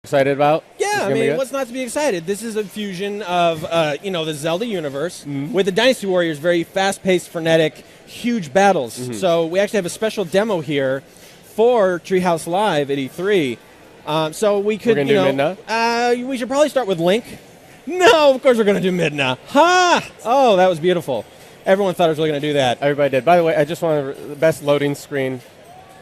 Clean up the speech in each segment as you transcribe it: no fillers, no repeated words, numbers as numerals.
excited about? Yeah, I mean, what's not to be excited? This is a fusion of, the Zelda universe with the Dynasty Warriors, very fast-paced, frenetic, huge battles. So we actually have a special demo here for Treehouse Live at E3. So we could, do Midna? We should probably start with Link. No, of course we're going to do Midna. Ha! Oh, that was beautiful. Everyone thought I was really going to do that. Everybody did. By the way, I just want the best loading screen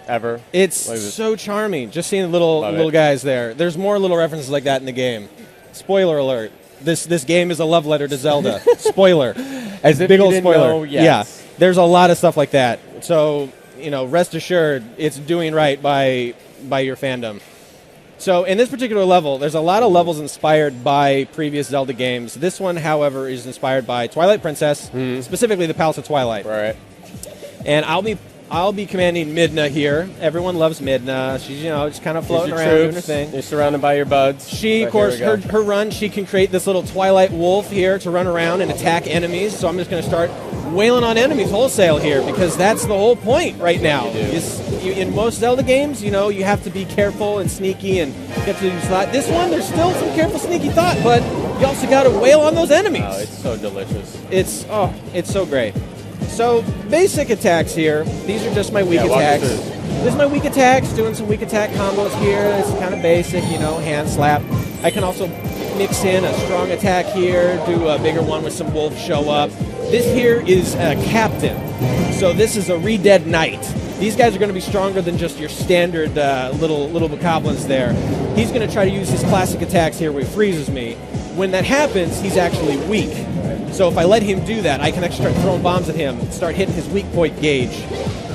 ever. It's so charming. Just seeing the little guys there. There's more little references like that in the game. Spoiler alert. This game is a love letter to Zelda. Spoiler. As if big you old didn't spoiler. know, yes. Yeah. There's a lot of stuff like that. So, rest assured, it's doing right by your fandom. So in this particular level, there's a lot of levels inspired by previous Zelda games. This one, however, is inspired by Twilight Princess, specifically the Palace of Twilight. Right. And I'll be commanding Midna here. Everyone loves Midna. She's just kind of floating around doing her thing. You're surrounded by your buds. She, of course, her run, she can create this little Twilight wolf here to run around and attack enemies. So I'm just going to start wailing on enemies wholesale here because that's the whole point right now. In most Zelda games, you have to be careful and sneaky and get to use thought. This one, there's still some careful, sneaky thought, but you also got to wail on those enemies. Oh, it's so delicious. It's so great. So basic attacks here. These are just my weak attacks. This is my weak attacks, doing some weak attack combos here. It's kind of basic, hand slap. I can also mix in a strong attack here, do a bigger one with some wolves show up. This here is a captain. So this is a Re-Dead Knight. These guys are going to be stronger than just your standard little bokoblins there. He's going to try to use his classic attacks here where he freezes me. When that happens, he's actually weak. So if I let him do that, I can actually start throwing bombs at him, start hitting his weak point gauge.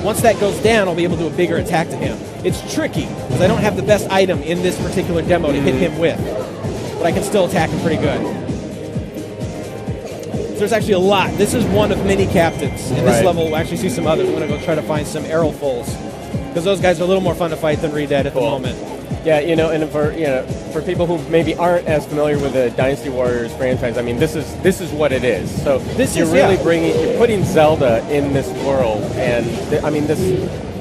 Once that goes down, I'll be able to do a bigger attack to him. It's tricky, because I don't have the best item in this particular demo to hit him with. But I can still attack him pretty good. So there's actually a lot. This is one of many captains. In this level, we'll actually see some others. I'm going to go try to find some Arrowfuls, because those guys are a little more fun to fight than Re-Dead at the moment. Yeah, and for people who maybe aren't as familiar with the Dynasty Warriors franchise, I mean, this is what it is. So you're really putting Zelda in this world, and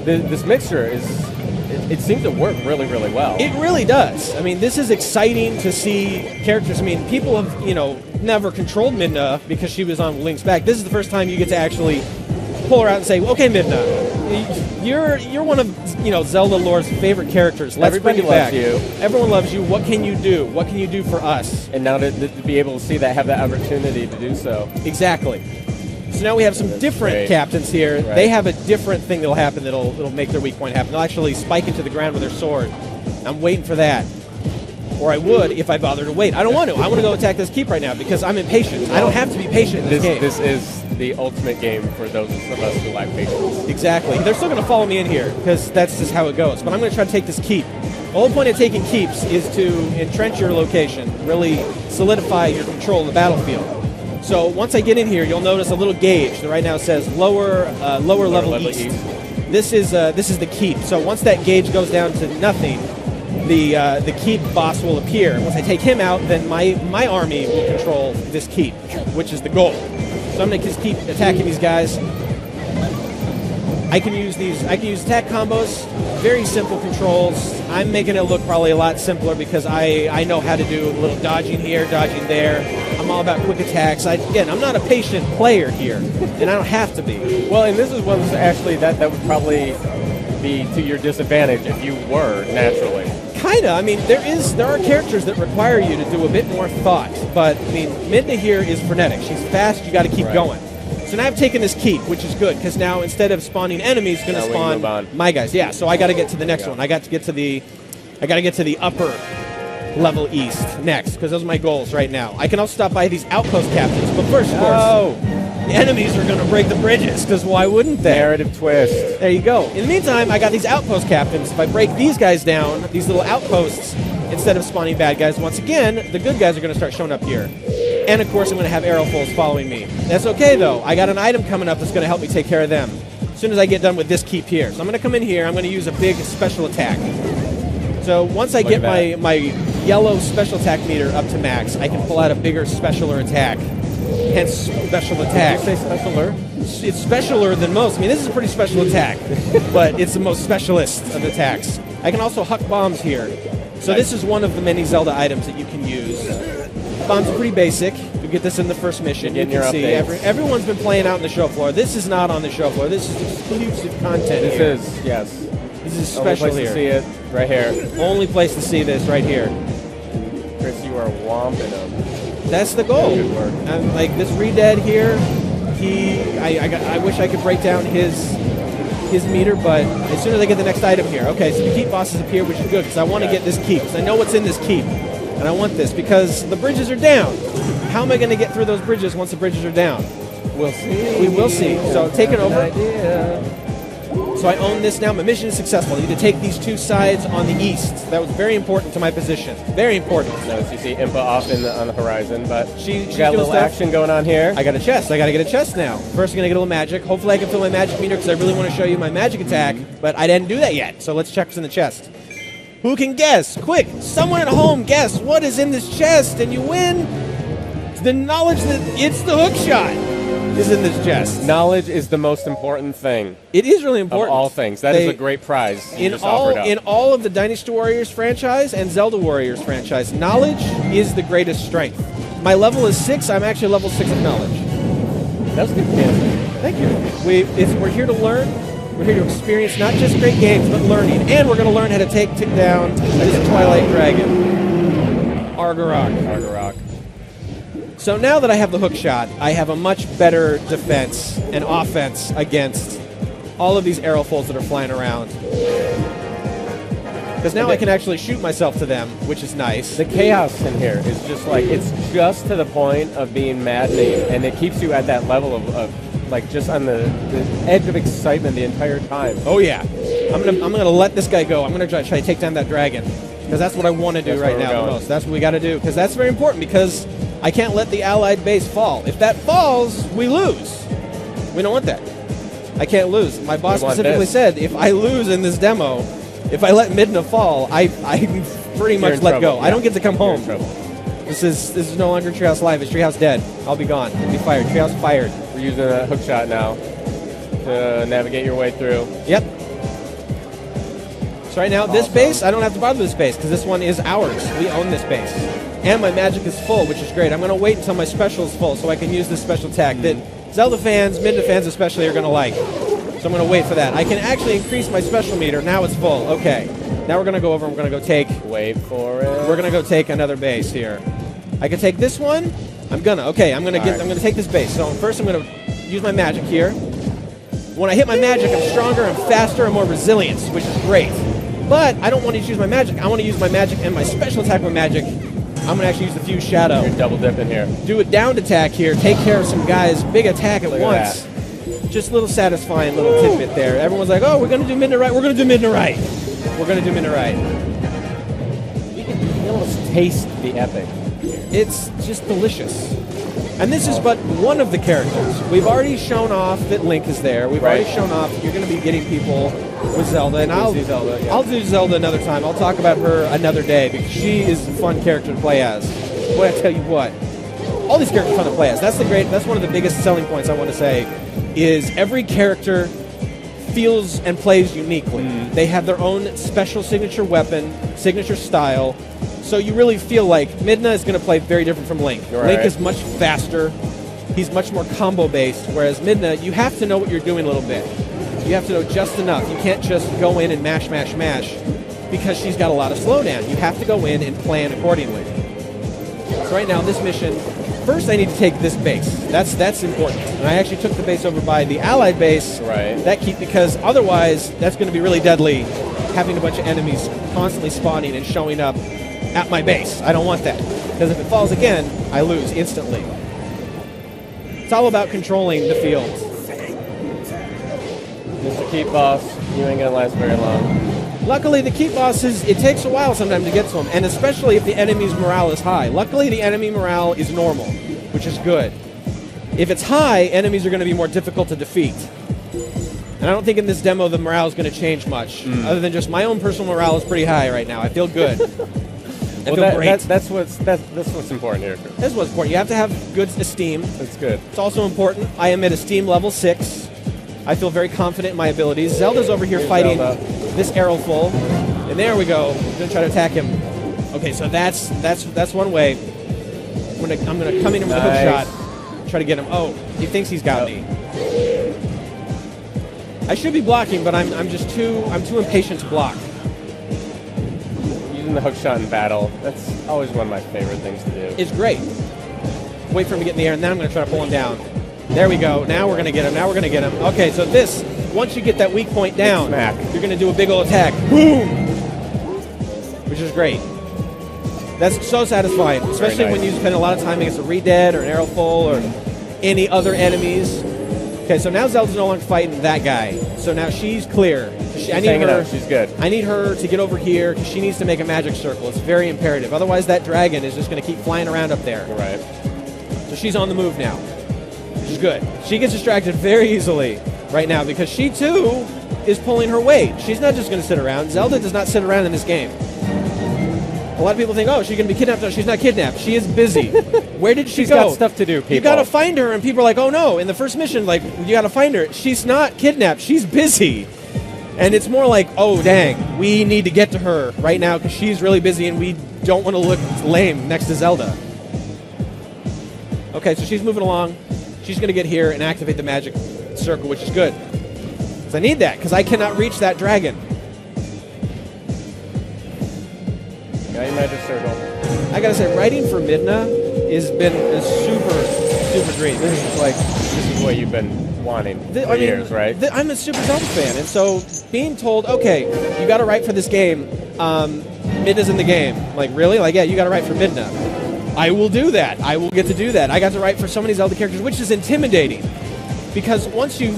this mixture it seems to work really, really well. It really does. I mean, this is exciting to see characters. I mean, people have never controlled Midna because she was on Link's back. This is the first time you get to actually pull her out and say, okay, Midna, you're one of Zelda lore's favorite characters. Let's bring you back. Everyone loves you. What can you do? What can you do for us? And now to be able to see that, have that opportunity to do so. Exactly. So now we have some different captains here. Right. They have a different thing that'll happen that'll make their weak point happen. They'll actually spike into the ground with their sword. I'm waiting for that. Or I would if I bothered to wait. I don't want to. I want to go attack this keep right now because I'm impatient. Well, I don't have to be patient in this game. This is the ultimate game for those of us who lack patience. Exactly. They're still going to follow me in here because that's just how it goes. But I'm going to try to take this keep. The whole point of taking keeps is to entrench your location, really solidify your control of the battlefield. So once I get in here, you'll notice a little gauge that right now says lower level east. This is the keep. So once that gauge goes down to nothing, the keep boss will appear. Once I take him out, then my army will control this keep, which is the goal. So I'm going to just keep attacking these guys. I can use attack combos, very simple controls. I'm making it look probably a lot simpler because I know how to do a little dodging here, dodging there. I'm all about quick attacks. I'm not a patient player here, and I don't have to be. Well, and this is one actually that would probably be to your disadvantage if you were naturally. Kinda. I mean, there are characters that require you to do a bit more thought, but I mean, Midna here is frenetic. She's fast. You got to keep going. So now I've taken this keep, which is good because now instead of spawning enemies, it's going to spawn my guys. Yeah. So I got to get to the next one. I got to get to the upper level east next because those are my goals right now. I can also stop by these outpost captains, but first, of course, the enemies are going to break the bridges because why wouldn't they? Narrative twist. There you go. In the meantime, I got these outpost captains. If I break these guys down, these little outposts, instead of spawning bad guys, once again, the good guys are going to start showing up here. And, of course, I'm going to have Arrowfuls following me. That's okay, though. I got an item coming up that's going to help me take care of them as soon as I get done with this keep here. So I'm going to come in here. I'm going to use a big special attack. So once I get my yellow special attack meter up to max, I can pull out a bigger specialer attack. Hence, special attack. Did you say specialer? It's specialer than most. I mean, this is a pretty special attack, but it's the most specialist of attacks. I can also huck bombs here. So this is one of the many Zelda items that you can use. Bombs are pretty basic. You get this in the first mission. You can see everyone's been playing out on the show floor. This is not on the show floor. This is exclusive content. This is, yes. This is special Only place to see it right here. Only place to see this right here. Chris, you are whomping them. That's the goal. Good work. And like this Redead here, I wish I could break down his meter, but as soon as I get the next item here. Okay, so the keep bosses appear, which is good because I want to get this keep. Because I know what's in this keep. And I want this because the bridges are down. How am I going to get through those bridges once the bridges are down? We'll see. We will see. So take it over. Idea. So I own this now. My mission is successful. I need to take these two sides on the east. That was very important to my position. Very important. Notice you see Impa off on the horizon, but she's got a little action going on here. I got a chest. I got to get a chest now. First, I'm going to get a little magic. Hopefully, I can fill my magic meter because I really want to show you my magic attack, but I didn't do that yet. So let's check what's in the chest. Who can guess? Quick! Someone at home guess what is in this chest, and you win the knowledge that it's the hook shot is in this chest. Knowledge is the most important thing. It is really important. Of all things. That is a great prize in all of the Dynasty Warriors franchise and Zelda Warriors franchise, knowledge is the greatest strength. My level is 6. I'm actually level 6 of knowledge. That was good, man. Thank you. We're here to learn. We're here to experience not just great games, but learning. And we're going to learn how to take down this Twilight Dragon. Argarok. So now that I have the hook shot, I have a much better defense and offense against all of these arrow folds that are flying around. Because now I can actually shoot myself to them, which is nice. The chaos in here is just like, it's just to the point of being maddening, and it keeps you at that level of like just on the edge of excitement the entire time. Oh yeah, I'm gonna let this guy go. I'm gonna try to take down that dragon because that's what I want to do right now the most. That's what we got to do because that's very important because I can't let the allied base fall. If that falls, we lose. We don't want that. I can't lose. My boss specifically said if I lose in this demo, if I let Midna fall, I pretty much let go. Yeah. I don't get to come home. This is no longer Treehouse Live. It's Treehouse dead. I'll be gone. I'll be fired. Treehouse fired. We're using a hook shot now to navigate your way through. Yep. So right now, this base, I don't have to bother with this base because this one is ours. We own this base. And my magic is full, which is great. I'm going to wait until my special is full so I can use this special attack that Zelda fans, Midna fans especially, are going to like. So I'm going to wait for that. I can actually increase my special meter. Now it's full. Okay. Now we're going to go over and we're going to go take... Wait for it. We're going to go take another base here. I can take this one. I'm going to take this base. So first I'm going to use my magic here. When I hit my magic, I'm stronger, I'm faster, I'm more resilient, which is great. But I don't want to use my magic. I want to use my magic and my special attack with magic. I'm going to actually use the Fuse Shadow. You're double dipping here. Do a downed attack here. Take care of some guys. Big attack at once. Just a little satisfying little tidbit there. Everyone's like, oh, we're going to do Midna right. We're going to do Midna right. We're going to do Midna right. You can almost taste the epic. It's just delicious. And this is but one of the characters. We've already shown off that Link is there. We've already shown off you're going to be getting people with Zelda. And I'll do Zelda another time. I'll talk about her another day because she is a fun character to play as. Boy, I tell you what. All these characters are fun to play as. That's one of the biggest selling points I want to say is every character feels and plays uniquely. They have their own special signature weapon, signature style. So you really feel like Midna is going to play very different from Link. Link is much faster. He's much more combo-based, whereas Midna, you have to know what you're doing a little bit. You have to know just enough. You can't just go in and mash, because she's got a lot of slowdown. You have to go in and plan accordingly. So right now, this mission, first I need to take this base. That's important. And I actually took the base over by the allied base. Because otherwise, that's going to be really deadly, having a bunch of enemies constantly spawning and showing up at my base. I don't want that. Because if it falls again, I lose instantly. It's all about controlling the field. Mr. Keep Boss, you ain't gonna last very long. Luckily, the Keep Bosses, it takes a while sometimes to get to them, and especially if the enemy's morale is high. Luckily, the enemy morale is normal, which is good. If it's high, enemies are going to be more difficult to defeat. And I don't think in this demo the morale is going to change much, other than just my own personal morale is pretty high right now. I feel good. I feel great. That's what's important here. That's what's important. You have to have good esteem. That's good. It's also important. I am at esteem level 6. I feel very confident in my abilities. Zelda's over here fighting this arrow full. And there we go. I'm going to try to attack him. Okay, so that's one way. I'm gonna come in with a hook shot, try to get him. Oh, he thinks he's got me. I should be blocking, but I'm too impatient to block. Using the hook shot in battle, that's always one of my favorite things to do. It's great. Wait for him to get in the air, and then I'm gonna try to pull him down. There we go. Now we're gonna get him. Okay, so this, once you get that weak point down, smack. You're gonna do a big old attack. Boom! Which is great. That's so satisfying, especially when you spend a lot of time against a Re-Dead or an Arrow Full or any other enemies. Okay, so now Zelda's no longer fighting that guy. So now she's clear. I need her. She's good. I need her to get over here because she needs to make a magic circle. It's very imperative. Otherwise, that dragon is just going to keep flying around up there. Right. So she's on the move now, which is good. She gets distracted very easily right now because she, too, is pulling her weight. She's not just going to sit around. Zelda does not sit around in this game. A lot of people think, oh, she's going to be kidnapped. No, she's not kidnapped. She is busy. Where did she She's go? got stuff to do, people. You got to find her, and people are like, oh, no. In the first mission, like, you got to find her. She's not kidnapped. She's busy. And it's more like, oh, dang, we need to get to her right now because she's really busy, and we don't want to look lame next to Zelda. Okay, so she's moving along. She's going to get here and activate the magic circle, which is good. Because I need that, because I cannot reach that dragon. Got your magic circle. I gotta say, writing for Midna has been a super dream. This is what you've been wanting for years, right? I'm a super Zelda fan, and so being told, okay, you gotta write for this game, Midna's in the game. Like, really? Like, yeah, you gotta write for Midna. I will do that. I will get to do that. I got to write for so many Zelda characters, which is intimidating. Because once you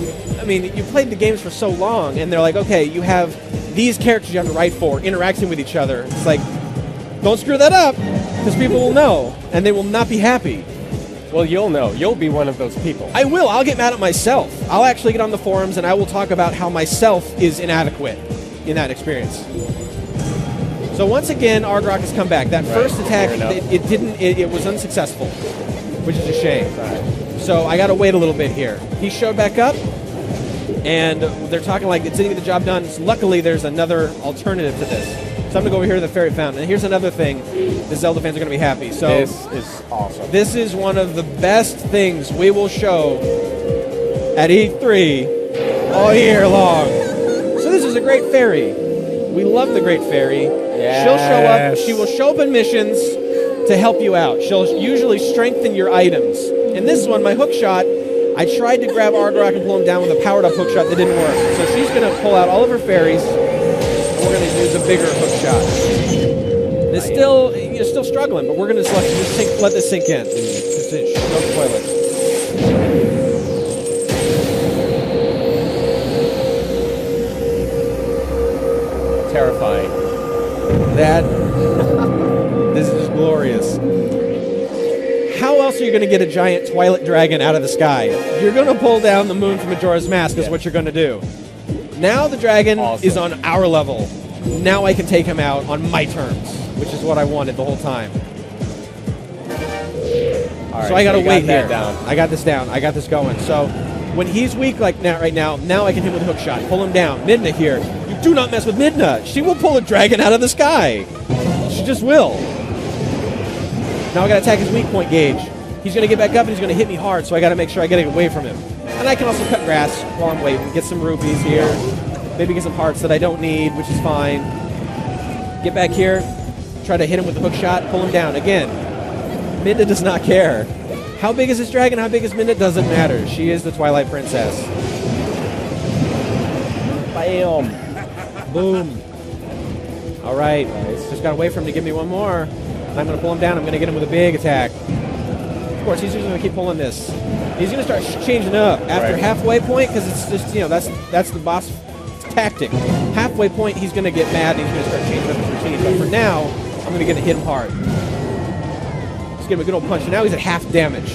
played the games for so long, and they're like, okay, you have these characters you have to write for, interacting with each other. It's like, don't screw that up, because people will know, and they will not be happy. Well, you'll know. You'll be one of those people. I will. I'll get mad at myself. I'll actually get on the forums, and I will talk about how myself is inadequate in that experience. So once again, Argrok has come back. That first attack, it was unsuccessful, which is a shame. Right. So I got to wait a little bit here. He showed back up, and they're talking like it's didn't get the job done. So luckily, there's another alternative to this. So I'm going to go over here to the Fairy Fountain. And here's another thing. The Zelda fans are going to be happy. So this is awesome. This is one of the best things we will show at E3 all year long. So this is a great fairy. We love the great fairy. Yes. She'll show up. She will show up in missions to help you out. She'll usually strengthen your items. In this one, my hook shot, I tried to grab Argrok and pull him down with a powered-up hook shot that didn't work. So she's going to pull out all of her fairies. We're going to use a bigger hook shot. It's still, you're still struggling, but we're going to just let this sink in. No spoilers. Terrifying. This is just glorious. How else are you going to get a giant Twilight dragon out of the sky? You're going to pull down the moon from Majora's Mask is what you're going to do. Now the dragon is on our level. Now I can take him out on my terms, which is what I wanted the whole time. All right, so I got to wait here. Down. I got this down. I got this going. So when he's weak like now, right now I can hit him with a hook shot. Pull him down. Midna here. You do not mess with Midna. She will pull a dragon out of the sky. She just will. Now I got to attack his weak point gauge. He's going to get back up and he's going to hit me hard, so I got to make sure I get away from him. And I can also cut grass while I'm waiting. Get some rupees here. Maybe get some hearts that I don't need, which is fine. Get back here. Try to hit him with the hook shot. Pull him down. Again, Midna does not care. How big is this dragon? How big is Midna? Doesn't matter. She is the Twilight Princess. Bam. Boom. All right. Just got to wait for him to give me one more. And I'm going to pull him down. I'm going to get him with a big attack. Of course, he's just going to keep pulling this. He's going to start changing up after halfway point because it's just, that's the boss tactic. Halfway point, he's going to get mad and he's going to start changing up his routine. But for now, I'm going to hit him hard. Just give him a good old punch. And now he's at half damage.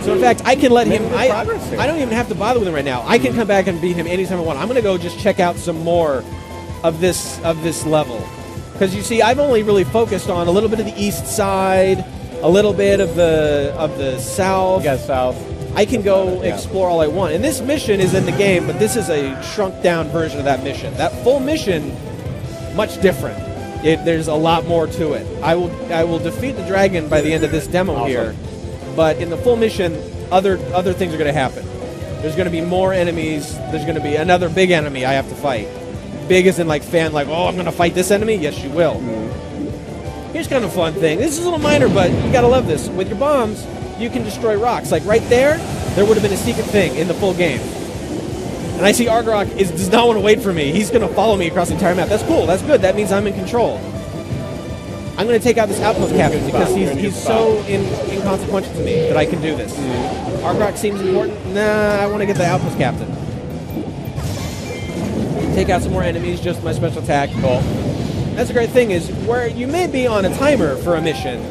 So in fact, I can let him. I don't even have to bother with him right now. I can come back and beat him anytime I want. I'm going to go just check out some more of this level. Because you see, I've only really focused on a little bit of the east side, a little bit of the south. You got south. I can go explore all I want. And this mission is in the game, but this is a shrunk down version of that mission. That full mission much different. There's a lot more to it. I will defeat the dragon by the end of this demo here, but in the full mission, other things are going to happen. There's going to be more enemies. There's going to be another big enemy I have to fight. Big as in like fan, like, oh, I'm going to fight this enemy? Yes, you will. Here's kind of a fun thing. This is a little minor, but you got to love this. With your bombs, you can destroy rocks. Like right there would have been a secret thing in the full game. And I see Argarok does not want to wait for me. He's going to follow me across the entire map. That's cool. That's good. That means I'm in control. I'm going to take out this outpost captain because he's so inconsequential to me that I can do this. Argarok seems important. Nah, I want to get the outpost captain. Take out some more enemies, just my special attack. Cool. That's a great thing is where you may be on a timer for a mission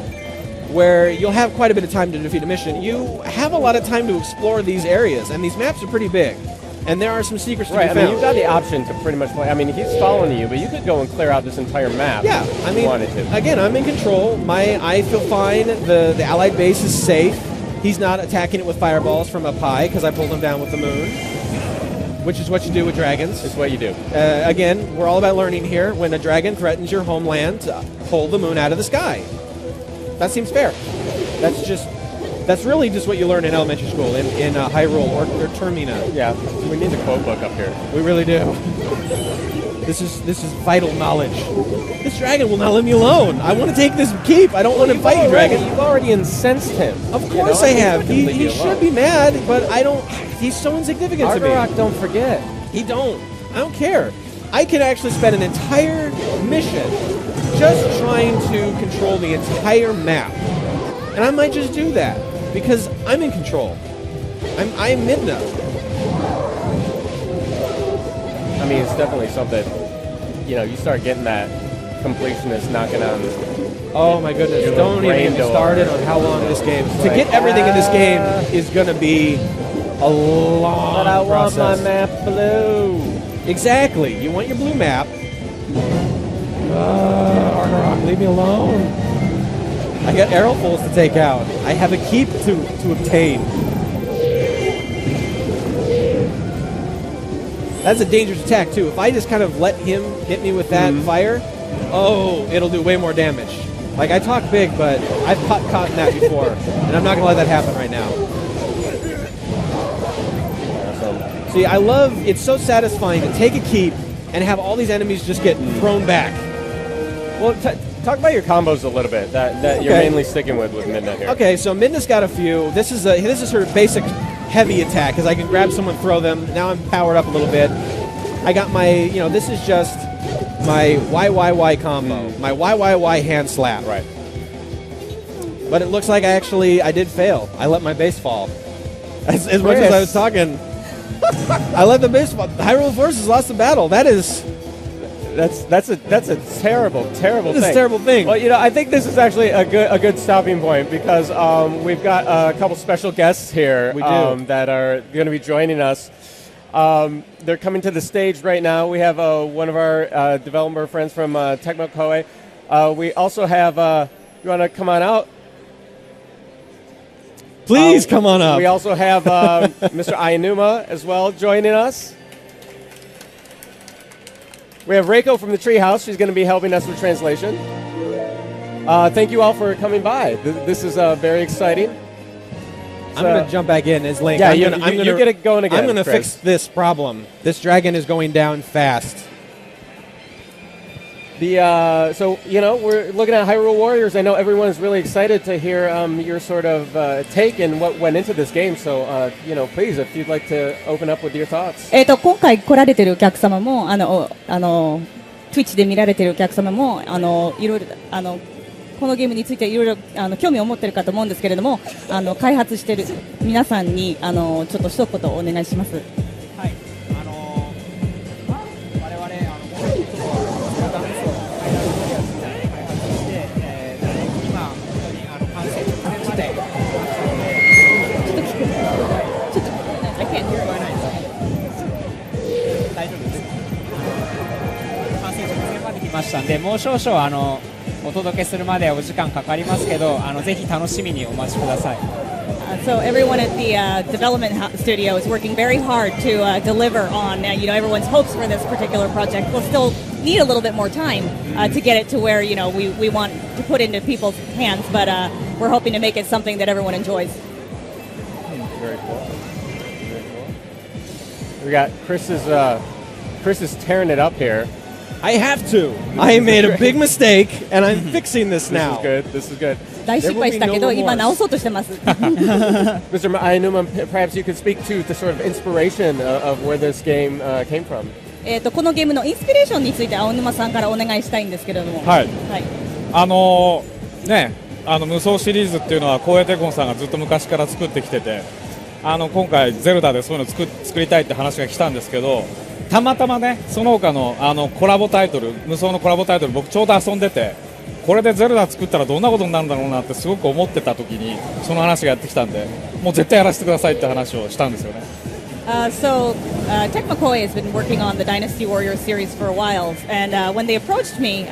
where you'll have quite a bit of time to defeat a mission. You have a lot of time to explore these areas, and these maps are pretty big. And there are some secrets to be found. I mean, you've got the option to pretty much play. I mean, he's following you, but you could go and clear out this entire map. Yeah, I mean, again, I'm in control. I feel fine. The allied base is safe. He's not attacking it with fireballs from up high because I pulled him down with the moon, which is what you do with dragons. It's what you do. Again, we're all about learning here. When a dragon threatens your homeland, pull the moon out of the sky. That seems fair. That's really just what you learn in elementary school in Hyrule or Termina. Yeah, we need the quote book up here. We really do. This is vital knowledge. This dragon will not let me alone. I want to take this keep. I don't want to fight you, dragon. You've already incensed him. Of course I have. He should be mad, but I don't. He's so insignificant to me. Argarok, don't forget. He don't. I don't care. I could actually spend an entire mission just trying to control the entire map. And I might just do that because I'm in control. I am Midna. I mean, it's definitely something, you start getting that completionist knocking on. Oh my goodness, don't even get me started on how long this game is. To get everything in this game is going to be a long But I process. want my map blue. Exactly. You want your blue map. Argarok, leave me alone. I got arrow fulls to take out. I have a keep to obtain. That's a dangerous attack, too. If I just kind of let him hit me with that fire, it'll do way more damage. Like, I talk big, but I've caught in that before, and I'm not going to let that happen right now. Awesome. See, it's so satisfying to take a keep and have all these enemies just get thrown back. Well, talk about your combos a little bit that you're mainly sticking with Midna here. Okay, so Midna's got a few. This is her basic heavy attack because I can grab someone, throw them. Now I'm powered up a little bit. I got my, this is just my YYY combo, my YYY hand slap. Right. But it looks like I did fail. I let my base fall. As much as I was talking, I let the base fall. Hyrule Forces lost the battle. That's a terrible thing. It's a terrible thing. Well, I think this is actually a good stopping point because we've got a couple special guests here that are going to be joining us. They're coming to the stage right now. We have one of our developer friends from Tecmo Koei. We also have, you want to come on out? Please come on up. We also have Mr. Aonuma as well joining us. We have Reiko from the Treehouse. She's going to be helping us with translation. Thank you all for coming by. This is very exciting. I'm going to jump back in as Link. Yeah, you get it going again. I'm going to fix this problem. This dragon is going down fast. So we're looking at Hyrule Warriors. I know everyone's really excited to hear your sort of take and what went into this game. So please, if you'd like to open up with your thoughts. 今回来られてるお客様もTwitch で見られてるお客様もいろいろこのゲームについていろいろ興味を持ってるかと思うんですけれども開発してる皆さんにちょっと一言お願いします。はい。我々ましたんで、もう少々お届けするまでお時間かかりますけど、ぜひ楽しみにお待ちください。So everyone at the development studio is working very hard to deliver on everyone's hopes for this particular project. We'll still need a little bit more time to get it to where we want to put into people's hands, but we're hoping to make it something that everyone enjoys. Very cool. Very cool. We got Chris is tearing it up here. I have to. I made a big mistake, and I'm fixing this now. This is good. 大失敗したけど今直そうとしてます。Mr. Aonuma, perhaps you could speak to the sort of inspiration of where this game came from. このゲームのインスピレーションについて青沼さんからお願いしたいんですけれども。はい。無双シリーズっていうのは光栄テコンさんがずっと昔から作ってきてて、今回ゼルダでそういうの作りたいって話が来たんですけど、たまたまねその他のコラボタイトル、無双のコラボタイトル僕ちょうど遊んでて、これでゼルダ作ったらどんなことになるんだろうなってすごく思ってた時にその話がやってきたんで、もう絶対やらせてくださいって話をしたんですよね。So Tech McCoy has been working on the Dynasty Warriors series for a while, and when they approached me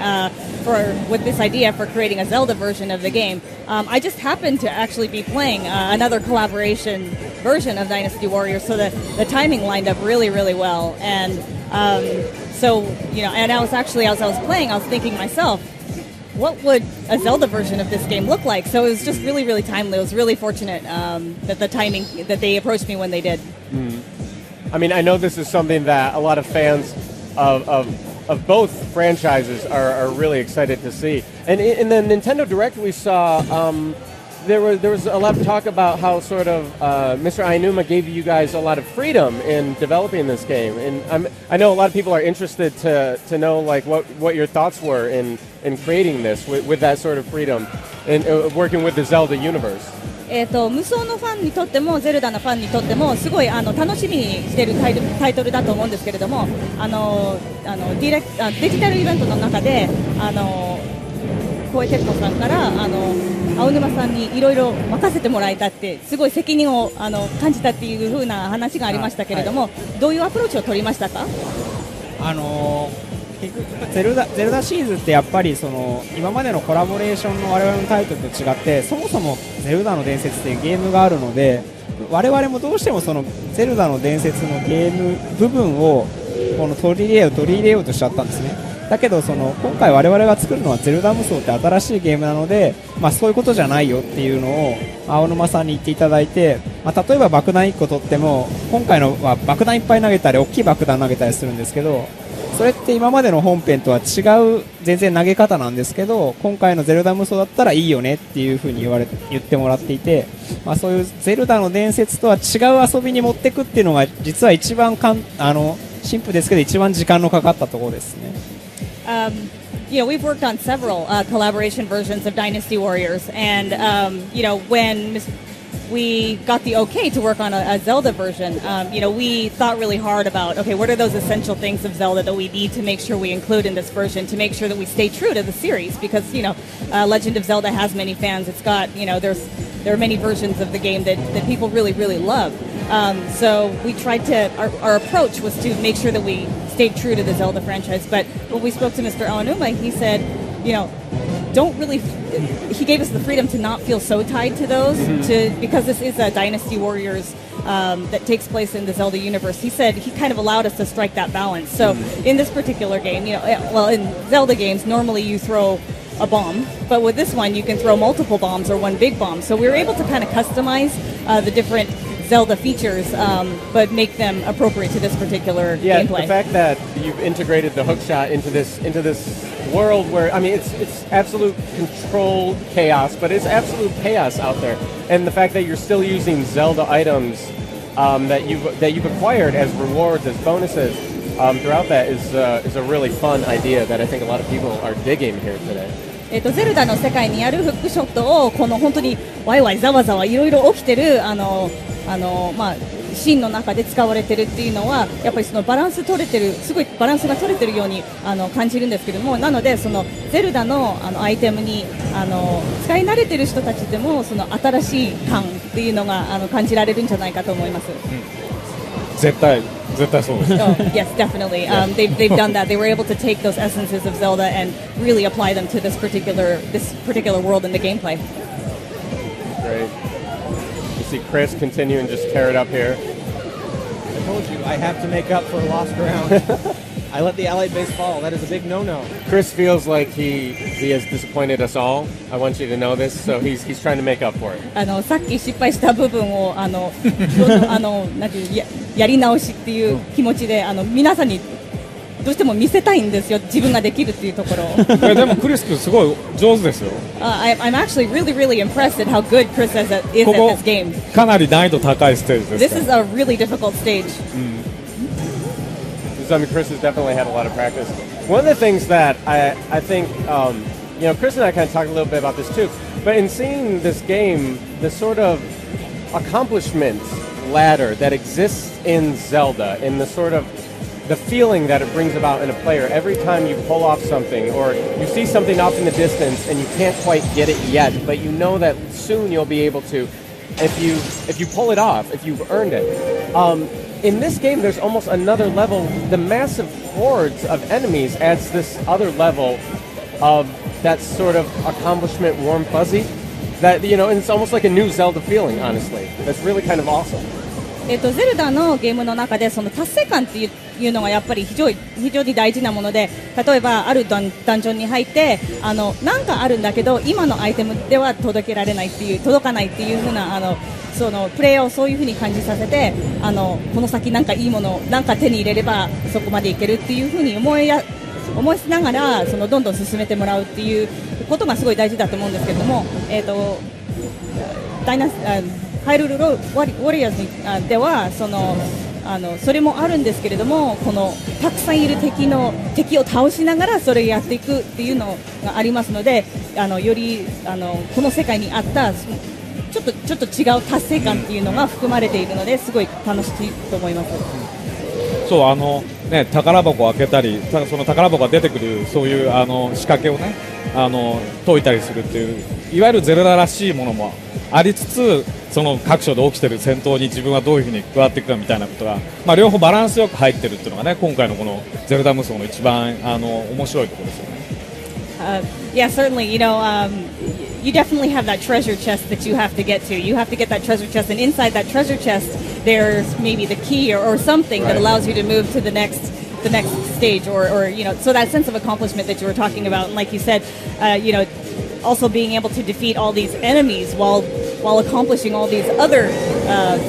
with this idea for creating a Zelda version of the game, I just happened to actually be playing another collaboration version of Dynasty Warriors, so that the timing lined up really, really well. And so, and I was actually, as I was playing, I was thinking myself, what would a Zelda version of this game look like? So it was just really, really timely. It was really fortunate that the timing, that they approached me when they did. I mean, I know this is something that a lot of fans of both franchises are really excited to see. And in the Nintendo Direct we saw, there was a lot of talk about how sort of Mr. Aonuma gave you guys a lot of freedom in developing this game. And I know a lot of people are interested to know like what your thoughts were in creating this with that sort of freedom and working with the Zelda universe. 無双のファンにとってもゼルダのファンにとってもすごい楽しみにしているタイトルだと思うんですけれども、デジタルイベントの中で小江哲子さんから青沼さんにいろいろ任せてもらえたってすごい責任を感じたっていう風な話がありましたけれども、どういうアプローチを取りましたか？結局ゼルダシリーズってやっぱり今までのコラボレーションの我々のタイトルと違ってそもそもゼルダの伝説っていうゲームがあるので、我々もどうしてもそのゼルダの伝説のゲーム部分を取り入れようとしちゃったんですね。だけど今回我々が作るのはゼルダ無双って新しいゲームなので、そういうことじゃないよっていうのを青沼さんに言っていただいて、例えば爆弾1個取っても今回のは爆弾いっぱい投げたり大きい爆弾投げたりするんですけど、それって今までの本編とは違う全然投げ方なんですけど、今回のゼルダ無双だったらいいよねっていう風に言ってもらっていて、そういうゼルダの伝説とは違う遊びに持っていくっていうのが実は一番シンプルですけど一番時間のかかったところですね。We've worked on several collaboration versions of Dynasty Warriors, and when we got the okay to work on a Zelda version, we thought really hard about, okay, what are those essential things of Zelda that we need to make sure we include in this version to make sure that we stay true to the series, because, Legend of Zelda has many fans. It's got, there are many versions of the game that people really, really love. So we tried to, our approach was to make sure that we stayed true to the Zelda franchise. But when we spoke to Mr. Aonuma, he said, he gave us the freedom to not feel so tied to those, because this is a Dynasty Warriors that takes place in the Zelda universe. He said he kind of allowed us to strike that balance. So in this particular game, in Zelda games, normally you throw a bomb, but with this one you can throw multiple bombs or one big bomb. So we were able to kind of customize the different Zelda features, but make them appropriate to this particular gameplay. The fact that you've integrated the hookshot into this world where, I mean, it's absolute controlled chaos, but it's absolute chaos out there. And the fact that you're still using Zelda items that you've acquired as rewards, as bonuses throughout that is a really fun idea that I think a lot of people are digging here today. ゼルダの世界にあるフックショットをこの本当にワイワイざわざわいろいろ起きてるシーンの中で使われてるっていうのはやっぱりそのバランス取れてる、すごいバランスが取れてるように感じるんですけれども、なのでそのゼルダのアイテムに使い慣れてる人たちでもその新しい感っていうのが感じられるんじゃないかと思います。絶対そうです。Yes, definitely. They've done that. They were able to take those essences of Zelda and really apply them to this particular world in the gameplay. Great. You see Chris continue and just tear it up here. I told you I have to make up for lost ground. I let the allied base fall. That is a big no-no. Chris feels like he has disappointed us all. I want you to know this, so he's trying to make up for it. さっき失敗した部分をなんていうやり直しっていう気持ちで皆さんにどうしても見せたいんですよ。自分ができるっていうところを。でもクリス君すごい上手ですよ。I'm actually really impressed at how good Chris is at this game. かなり難易度高いステージです。This is a really difficult stage. I mean, Chris has definitely had a lot of practice. One of the things that I think, Chris and I kind of talked a little bit about this too, but in seeing this game, the sort of accomplishment ladder that exists in Zelda, in the sort of the feeling that it brings about in a player every time you pull off something or you see something off in the distance and you can't quite get it yet, but you know that soon you'll be able to if you pull it off, if you've earned it. In this game, there's almost another level. The massive hordes of enemies adds this other level of that sort of accomplishment warm fuzzy. That, it's almost like a new Zelda feeling, honestly. That's really kind of awesome. ゼルダのゲームの中でその達成感っていうのがやっぱり非常に大事なもので、例えばあるダンジョンに入ってなんかあるんだけど今のアイテムでは届かないっていう風なそのプレイヤーをそういう風に感じさせてこの先なんかいいものなんか手に入れればそこまでいけるっていう風に思いしながらどんどん進めてもらうっていうことがすごい大事だと思うんですけれども、ハイルルウォリアーズではそれもあるんですけれども、このたくさんいる敵を倒しながらそれをやっていくっていうのがありますので、よりこの世界にあったちょっと違う達成感っていうのが含まれているのですごい楽しいと思います。そう宝箱を開けたりその宝箱が出てくるそういう仕掛けをね解いたりするっていういわゆるゼルダらしいものもありつつ、その各所で起きてる戦闘に自分はどういうふうに加わっていくかみたいなことが、両方バランスよく入ってるっていうのがね今回のこのゼルダ無双の一番面白いところですよね。Yeah, certainly. You definitely have that treasure chest that you have to get to. You have to get that treasure chest, and inside that treasure chest, there's maybe the key or something that allows you to move to the next stage, or so that sense of accomplishment that you were talking about, and like you said, also being able to defeat all these enemies while accomplishing all these other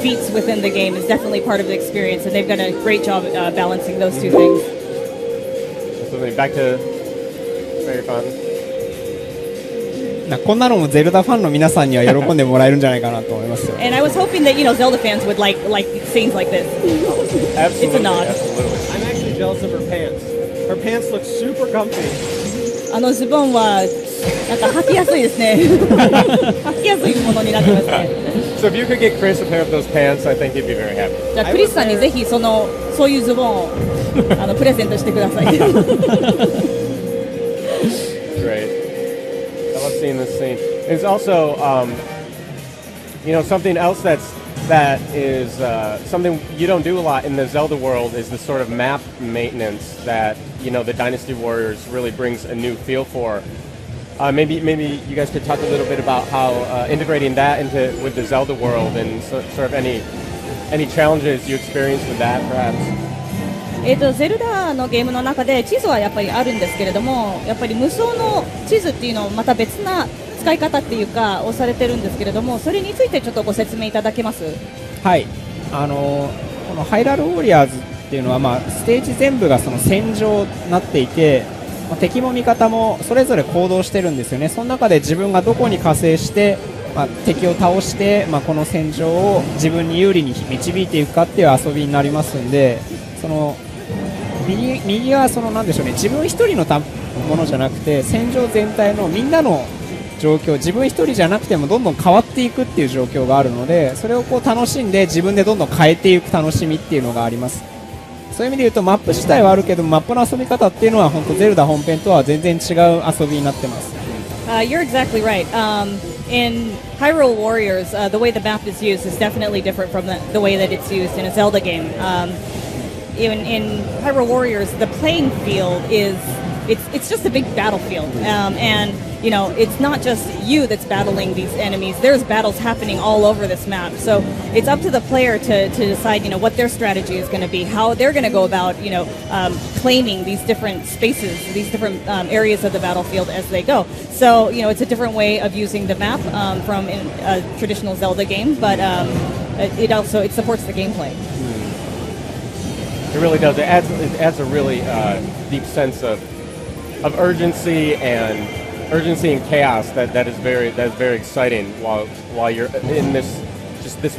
feats within the game is definitely part of the experience, and they've done a great job balancing those two things. So back to Fairy Fountain. こんなのもゼルダファンの皆さんには喜んでもらえるんじゃないかなと思いますよ。And I was hoping that Zelda fans would like scenes like this. Absolutely, it's a nod. Absolutely. I'm actually jealous of her pants. Her pants look super comfy. ズボンはなんか履きやすいですね。履きやすいものになってますね。So if you could get Chris a pair of those pants, I think he'd be very happy. じゃあクリスさんにぜひそういうズボンをプレゼントしてください。Great. I love seeing this scene. It's also, something else that is something you don't do a lot in the Zelda world is the sort of map maintenance that the Dynasty Warriors really brings a new feel for. Maybe you guys could talk a little bit about how integrating that with the Zelda world and sort of any challenges you experienced with that, perhaps. ゼルダのゲームの中で地図はやっぱりあるんですけれども、やっぱり無双の地図っていうのをまた別な使い方っていうかをされてるんですけれども、それについてちょっとご説明いただけます？はい、このハイラルウォリアーズっていうのは、ステージ全部がその戦場になっていて、敵も味方もそれぞれ行動してるんですよね。その中で自分がどこに加勢して、敵を倒して、この戦場を自分に有利に導いていくかっていう遊びになりますんで、その右はなんでしょうね、自分一人のものじゃなくて戦場全体のみんなの状況、自分一人じゃなくてもどんどん変わっていくっていう状況があるので、それを楽しんで自分でどんどん変えていく楽しみっていうのがあります。そういう意味で言うとマップ自体はあるけどマップの遊び方っていうのは本当ゼルダ本編とは全然違う遊びになってます。You're exactly right. In Hyrule Warriors, the way the map is used is definitely different from the way that it's used in a Zelda game. In Hyrule Warriors, the playing field is it's just a big battlefield, and it's not just you that's battling these enemies. There's battles happening all over this map, so it's up to the player to decide what their strategy is going to be, how they're going to go about claiming these different spaces, these different areas of the battlefield as they go. So it's a different way of using the map from a traditional Zelda game, but it supports the gameplay. It really does. It adds a really deep sense of urgency and chaos that is very exciting while you're in this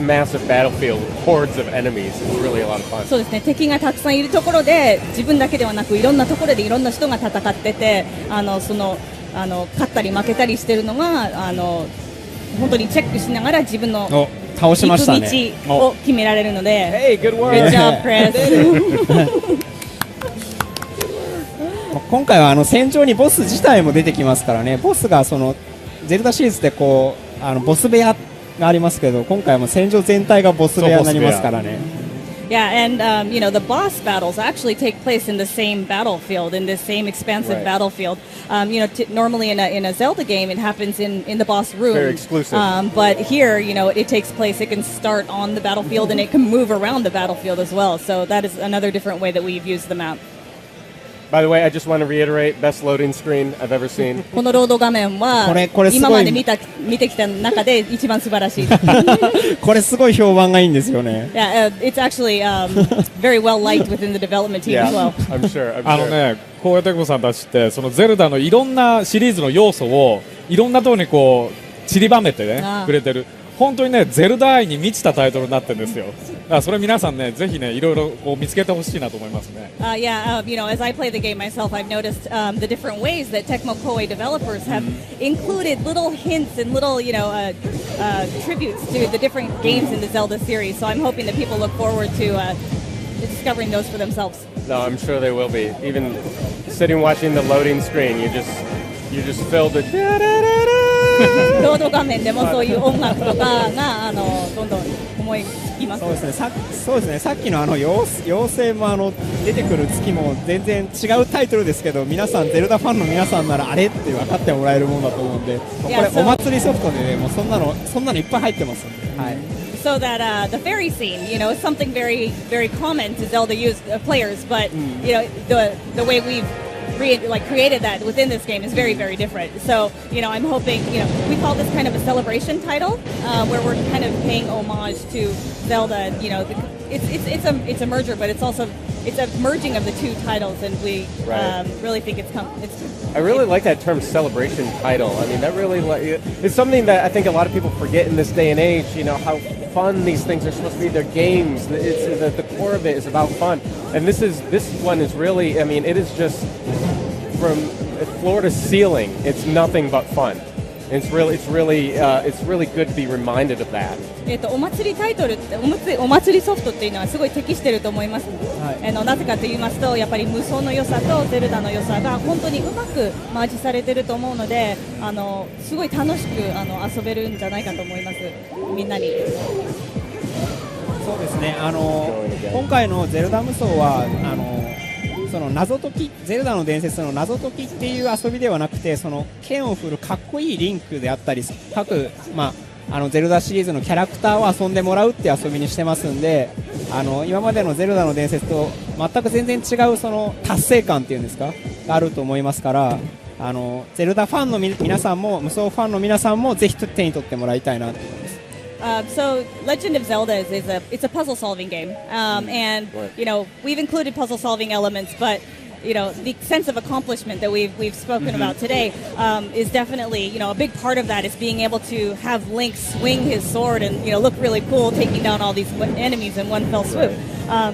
massive battlefield with hordes of enemies. It's really a lot of fun. そうですね。敵がたくさんいるところで自分だけではなくいろんなところでいろんな人が戦ってて、勝ったり負けたりしてるのが本当にチェックしながら自分の倒しましたね。行く道を決められるので。Hey, good work. Good job, Chris. 今回は戦場にボス自体も出てきますからね。ボスがゼルダシリーズでボス部屋がありますけど、今回はもう戦場全体がボス部屋になりますからね。Yeah, and the boss battles actually take place in the same battlefield, in the same expansive battlefield. Normally in a Zelda game, it happens in the boss room. Very exclusive. But here, it takes place. It can start on the battlefield, and it can move around the battlefield as well. So that is another different way that we've used the map. By the way, I just want to reiterate, best loading screen I've ever seen. このロード画面は今まで見てきた中で一番素晴らしい。これすごい評判がいいんですよね。Yeah, it's actually very well liked within the development team as well. I'm sure. こうやってさんたちってそのゼルダのいろんなシリーズの要素をいろんなところに散りばめてねくれてる。本当にねゼルダ愛に満ちたタイトルになってるんですよ。だからそれ皆さんねぜひねいろいろ見つけてほしいなと思いますね。Yeah, as I play the game myself, I've noticed the different ways that Tecmo Koei developers have included little hints and little tributes to the different games in the Zelda series. So I'm hoping that people look forward to discovering those for themselves. No, I'm sure they will be. Even sitting watching the loading screen, you just filled with ロード画面でもそういう音楽とかがどんどん思いつきます。そうですね。さっきの妖精も出てくる月も全然違うタイトルですけど、皆さんゼルダファンの皆さんならあれって分かってもらえるものだと思うんで、これお祭りソフトでねもうそんなのいっぱい入ってます。はい。So that the fairy scene, is something very, very common to Zelda players, but the way we've created that within this game is very, very different. So, I'm hoping, we call this kind of a celebration title, where we're kind of paying homage to Zelda. It's a merger, but it's a merging of the two titles, and we really think it's. I really like that term, celebration title. I mean, that really it's something that I think a lot of people forget in this day and age. How fun these things are supposed to be. They're games. It's the core of it is about fun, and this one is really. I mean, it is just from floor to ceiling. It's nothing but fun. It's really good to be reminded of that. お祭りタイトルってお祭りソフトっていうのはすごい適してると思います。なぜかと言いますと、やっぱり無双の良さとゼルダの良さが本当にうまくマージされてると思うので、すごい楽しく遊べるんじゃないかと思います。みんなに。そうですね。今回のゼルダ無双はその謎解き、ゼルダの伝説の謎解きっていう遊びではなくて、その剣を振るかっこいいリンクであったり、各ゼルダシリーズのキャラクターを遊んでもらうっていう遊びにしてますんで、今までのゼルダの伝説と全く全然違うその達成感っていうんですかがあると思いますから、ゼルダファンの皆さんも無双ファンの皆さんもぜひ手に取ってもらいたいなと思います。So Legend of Zelda it's a puzzle solving game, and we've included puzzle solving elements, but the sense of accomplishment that we've spoken about today is definitely a big part of that is being able to have Link swing his sword and look really cool taking down all these enemies in one fell swoop.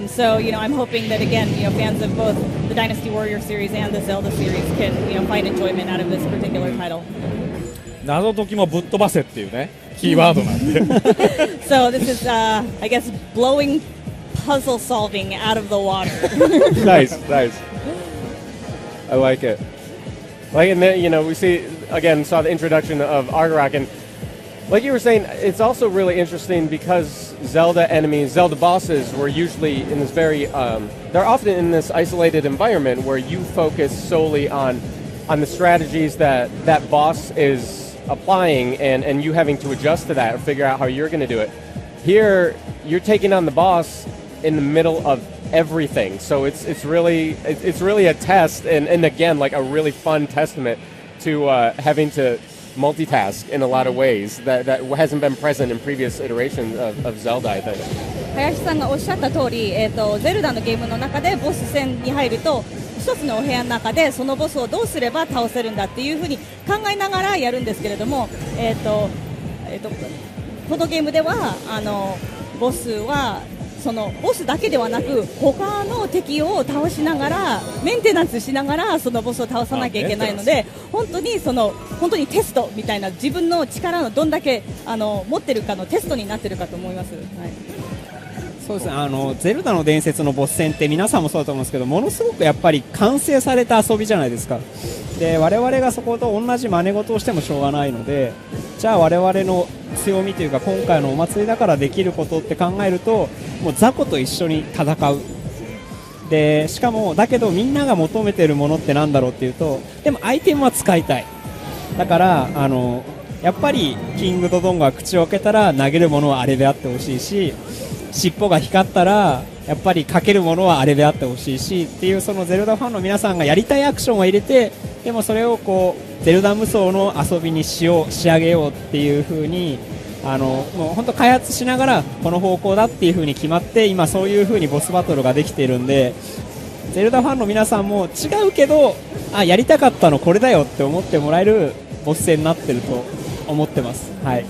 So I'm hoping that again fans of both the Dynasty Warrior series and the Zelda series can find enjoyment out of this particular title. 謎解きもぶっ飛ばせっていうねキーワードなんで。So this is I guess blowing puzzle solving out of the water. Nice. I like it. And then we saw the introduction of Argarok, and Like you were saying, it's also really interesting because Zelda enemies, Zelda bosses were usually in this very, they're often in this isolated environment where you focus solely on the strategies that that boss is applying and you having to adjust to that or figure out how you're going to do it. Here, you're taking on the boss in the middle of everything. So it's really a test and again, like a really fun testament to having to multitask in a lot of ways that hasn't been present in previous iterations of Zelda, I think. 林さんがおっしゃった通り、ゼルダのゲームの中でボス戦に入ると一つのお部屋の中でそのボスをどうすれば倒せるんだっていうふうに考えながらやるんですけれども、このゲームではボスはそのボスだけではなく他の敵を倒しながらメンテナンスしながらそのボスを倒さなきゃいけないので本当にテストみたいな自分の力のどんだけ持ってるかのテストになってるかと思います、はい、そうですね、ゼルダの伝説のボス戦って皆さんもそうだと思うんですけどものすごくやっぱり完成された遊びじゃないですか。で我々がそこと同じ真似事をしてもしょうがないのでじゃあ我々の強みというか今回のお祭りだからできることって考えるともう雑魚と一緒に戦うでしかもだけどみんなが求めているものってなんだろうっていうとでもアイテムは使いたいだからやっぱりキングとドンが口を開けたら投げるものはあれであってほしいし尻尾が光ったらやっぱりかけるものはあれであってほしいしっていうそのゼルダファンの皆さんがやりたいアクションを入れてでもそれをこうゼルダ無双の遊びに仕上げようっていう風にもう本当開発しながらこの方向だっていう風に決まって今そういう風にボスバトルができているんでゼルダファンの皆さんも違うけどやりたかったのこれだよって思ってもらえるボス戦になってると思ってます。はい。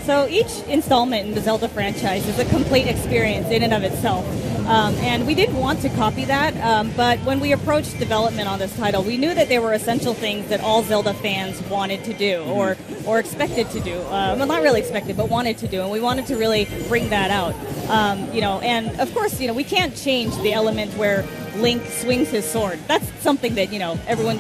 So each installment in the Zelda franchise is a complete experience in and of itself. And we didn't want to copy that, but when we approached development on this title, we knew that there were essential things that all Zelda fans wanted to do or expected to do. Well, not really expected, but wanted to do, and we wanted to really bring that out. And of course, we can't change the element where Link swings his sword. That's something that, everyone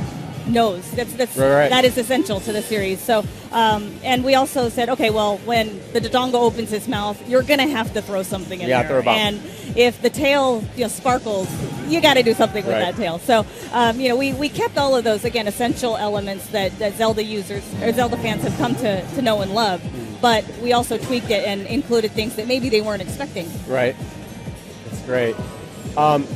knows right. That is essential to the series. So and we also said, okay, well, when the Dodongo opens his mouth, you're gonna have to throw something in there. Throw a bomb. And if the tail sparkles, you got to do something with that tail. So we kept all of those again essential elements that Zelda users or Zelda fans have come to know and love. But we also tweaked it and included things that maybe they weren't expecting. Right. That's great.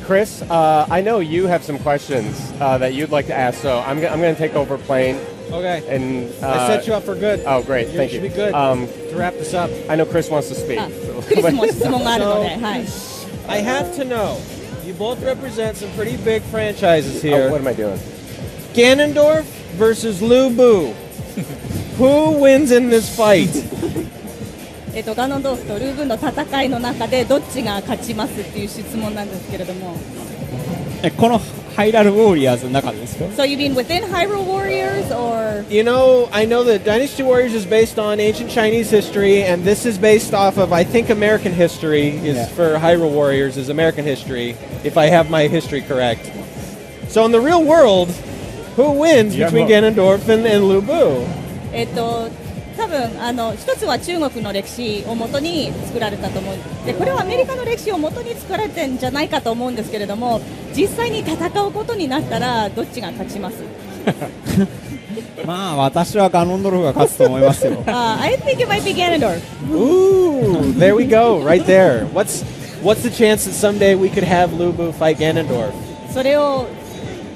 Chris, I know you have some questions that you'd like to ask, so I'm going to take over playing. Okay. And I set you up for good. Oh, great. Thank you. Should be good to wrap this up. I know Chris wants to speak. I have to know, you both represent some pretty big franchises here. Oh, what am I doing? Ganondorf versus Lu Bu. Who wins in this fight? ガノンドーフとルーブンの戦いの中でどっちが勝ちますっていう質問なんですけれどもこのハイラルウォーリアーズの中ですか So you mean within Hyrule Warriors or? I know that Dynasty Warriors is based on ancient Chinese history and this is based off of, I think, American history for Hyrule Warriors is American history, if I have my history correct. So in the real world, who wins between Ganondorf and Lu Bu? 多分一つは中国の歴史をもとに作られたと思うでこれはアメリカの歴史をもとに作られてるんじゃないかと思うんですけれども実際に戦うことになったらどっちが勝ちますまあ私はガノンドルフが勝つと思いますよI think it might be Ganondorf. Ooh, there we go, right there. What's the chance that someday we could have Lu Bu fight Ganondorf? それを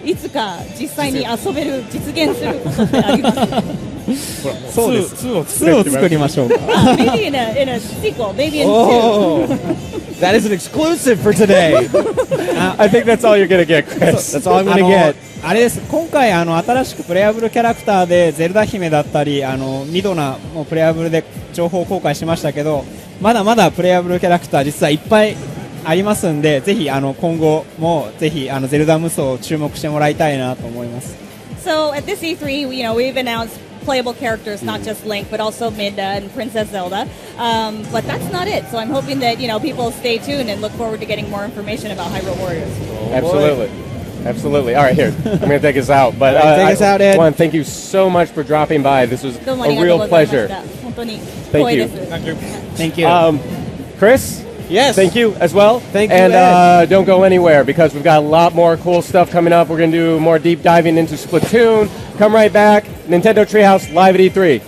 いつか実際に遊べる実現することってありますそうです2を作りましょうか Maybe in a sequel, maybe in two. That is an exclusive for today. I think that's all you're going to get, Chris. That's all I'm going to get. あれです今回新しくプレイアブルキャラクターでゼルダ姫だったりミドナもプレイアブルで情報公開しましたけどまだまだプレイアブルキャラクター実はいっぱいありますんでぜひ今後もぜひゼルダ無双を注目してもらいたいなと思います So at this E3, we've announced playable characters, not just Link, but also Midna and Princess Zelda. But that's not it. So I'm hoping that people stay tuned and look forward to getting more information about Hyrule Warriors. Absolutely. Absolutely. All right, here. I'm going to take us out. But take us out, Ed. I want to thank you so much for dropping by. This was どうもあり a がとう real ございまし pleasure. た。本当に Thank 光栄 you. です。 Thank you. Thank you. Chris? Yes. Thank you as well. Thank you, And Ed. don't go anywhere because we've got a lot more cool stuff coming up. We're going to do more deep diving into Splatoon. Come right back. Nintendo Treehouse live at E3.